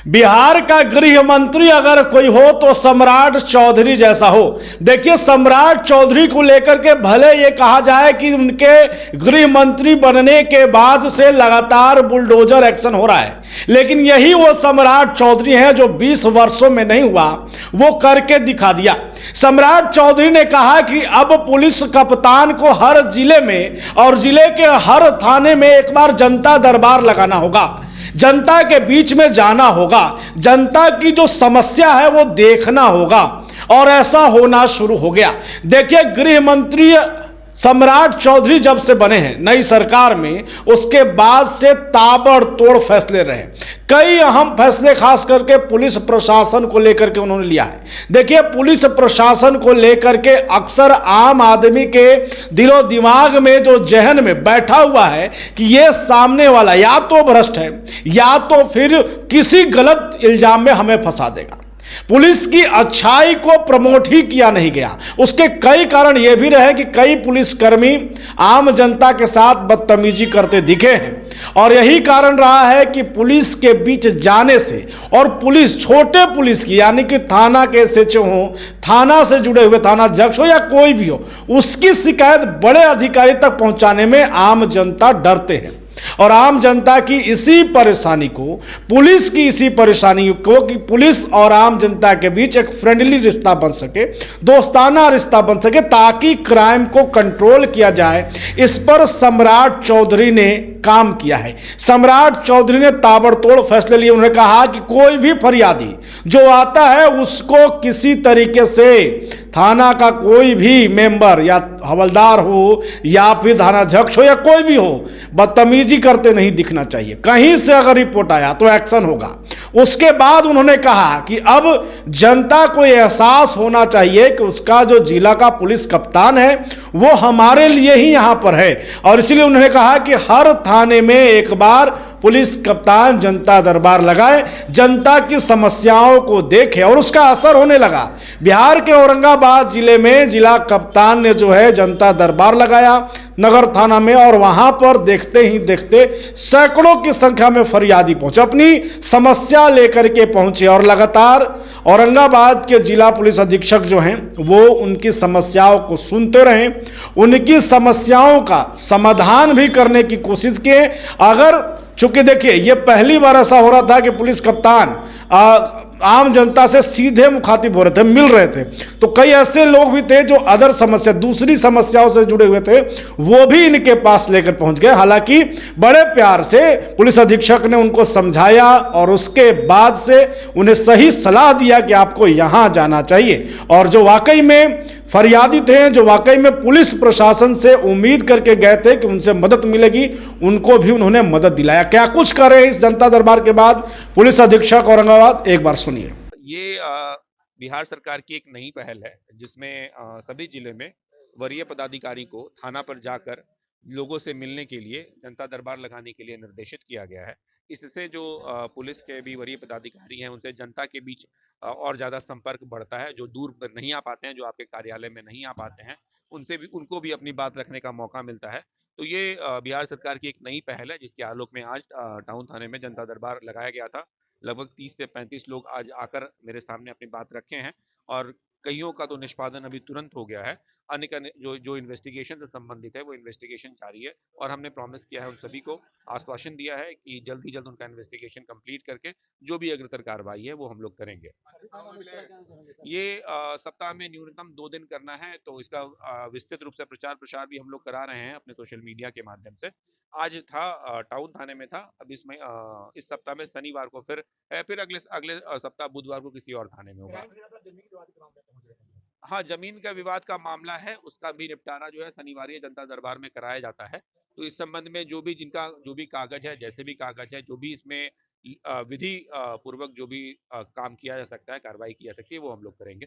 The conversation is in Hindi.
बिहार का गृह मंत्री अगर कोई हो तो सम्राट चौधरी जैसा हो। देखिए, सम्राट चौधरी को लेकर के भले ये कहा जाए कि उनके गृह मंत्री बनने के बाद से लगातार बुलडोजर एक्शन हो रहा है, लेकिन यही वो सम्राट चौधरी हैं जो 20 वर्षों में नहीं हुआ वो करके दिखा दिया। सम्राट चौधरी ने कहा कि अब पुलिस कप्तान को हर जिले में और जिले के हर थाने में एक बार जनता दरबार लगाना होगा, जनता के बीच में जाना होगा, जनता की जो समस्या है वो देखना होगा, और ऐसा होना शुरू हो गया। देखिए, गृह मंत्री सम्राट चौधरी जब से बने हैं नई सरकार में, उसके बाद से ताबड़तोड़ फैसले रहे। कई अहम फैसले खास करके पुलिस प्रशासन को लेकर के उन्होंने लिया है। देखिए, पुलिस प्रशासन को लेकर के अक्सर आम आदमी के दिलो दिमाग में जो जहन में बैठा हुआ है कि ये सामने वाला या तो भ्रष्ट है या तो फिर किसी गलत इल्जाम में हमें फंसा देगा। पुलिस की अच्छाई को प्रमोट ही किया नहीं गया। उसके कई कारण यह भी रहे कि कई पुलिसकर्मी आम जनता के साथ बदतमीजी करते दिखे हैं, और यही कारण रहा है कि पुलिस के बीच जाने से और पुलिस, छोटे पुलिस की यानी कि थाना के एसएचओ हो, थाना से जुड़े हुए थानाध्यक्ष हो या कोई भी हो, उसकी शिकायत बड़े अधिकारी तक पहुंचाने में आम जनता डरते हैं। और आम जनता की इसी परेशानी को, पुलिस की इसी परेशानी को कि पुलिस और आम जनता के बीच एक फ्रेंडली रिश्ता बन सके, दोस्ताना रिश्ता बन सके, ताकि क्राइम को कंट्रोल किया जाए, इस पर सम्राट चौधरी ने काम किया है। सम्राट चौधरी ने ताबड़तोड़ फैसले लिए। उन्होंने कहा कि कोई भी फरियादी जो आता है उसको किसी तरीके से थाना का कोई भी मेंबर या हवलदार हो या फिर थानाध्यक्ष हो या कोई भी हो, बदतमीजी करते नहीं दिखना चाहिए। कहीं से अगर रिपोर्ट आया तो एक्शन होगा। उसके बाद उन्होंने कहा कि अब जनता को एहसास होना चाहिए कि उसका जो जिला का पुलिस कप्तान है वो हमारे लिए ही यहां पर है, और इसलिए उन्होंने कहा कि हर थाने में एक बार पुलिस कप्तान जनता दरबार लगाए, जनता की समस्याओं को देखे, और उसका असर होने लगा। बिहार के औरंगाबाद जिले में जिला कप्तान ने जो है जनता दरबार लगाया नगर थाना में, और वहां पर देखते ही देखते सैकड़ों की संख्या में फरियादी पहुंचे, अपनी समस्या लेकर के पहुंचे, और लगातार औरंगाबाद के जिला पुलिस अधीक्षक जो हैं वो उनकी समस्याओं को सुनते रहे, उनकी समस्याओं का समाधान भी करने की कोशिश किए। अगर चूंकि देखिए, ये पहली बार ऐसा हो रहा था कि पुलिस कप्तान आम जनता से सीधे मुखातिब हो रहे थे, मिल रहे थे, तो कई ऐसे लोग भी थे जो अदर समस्या, दूसरी समस्याओं से जुड़े हुए थे, वो भी इनके पास लेकर पहुंच गए। हालांकि बड़े प्यार से पुलिस अधीक्षक ने उनको समझाया और उसके बाद से उन्हें सही सलाह दिया कि आपको यहां जाना चाहिए, और जो वाकई में फरियादी थे, जो वाकई में पुलिस प्रशासन से उम्मीद करके गए थे कि उनसे मदद मिलेगी, उनको भी उन्होंने मदद दिलाया। क्या कुछ कर रहे हैं इस जनता दरबार के बाद पुलिस अधीक्षक औरंगाबाद, एक बार सुनिए। ये बिहार सरकार की एक नई पहल है जिसमें सभी जिले में वरीय पदाधिकारी को थाना पर जाकर लोगों से मिलने के लिए जनता दरबार लगाने के लिए निर्देशित किया गया है। इससे जो पुलिस के भी वरीय पदाधिकारी हैं उनसे जनता के बीच और ज़्यादा संपर्क बढ़ता है। जो दूर पर नहीं आ पाते हैं, जो आपके कार्यालय में नहीं आ पाते हैं, उनसे भी, उनको भी अपनी बात रखने का मौका मिलता है। तो ये बिहार सरकार की एक नई पहल है जिसके आलोक में आज टाउन थाने में जनता दरबार लगाया गया था। लगभग 30 से 35 लोग आज आकर मेरे सामने अपनी बात रखे हैं, और कईयों का तो निष्पादन अभी तुरंत हो गया है। अन्य का जो जो इन्वेस्टिगेशन से संबंधित है वो इन्वेस्टिगेशन जारी है, और हमने प्रॉमिस किया है, उन सभी को आश्वासन दिया है कि जल्द ही जल्द उनका इन्वेस्टिगेशन कंप्लीट करके जो भी अग्रतर कार्रवाई है वो हम लोग करेंगे। ये सप्ताह में न्यूनतम 2 दिन करना है, तो इसका विस्तृत रूप से प्रचार प्रसार भी हम लोग करा रहे हैं अपने सोशल मीडिया के माध्यम से। आज था टाउन थाने में था, अब इस सप्ताह में शनिवार को फिर अगले अगले सप्ताह बुधवार को किसी और थाने में होगा। हाँ, जमीन का विवाद का मामला है, उसका भी निपटारा जो है शनिवार जनता दरबार में कराया जाता है। तो इस संबंध में जो भी कागज है, जैसे भी कागज है, जो भी इसमें विधि पूर्वक जो भी काम किया जा सकता है, कार्रवाई की जा सकती है, वो हम लोग करेंगे।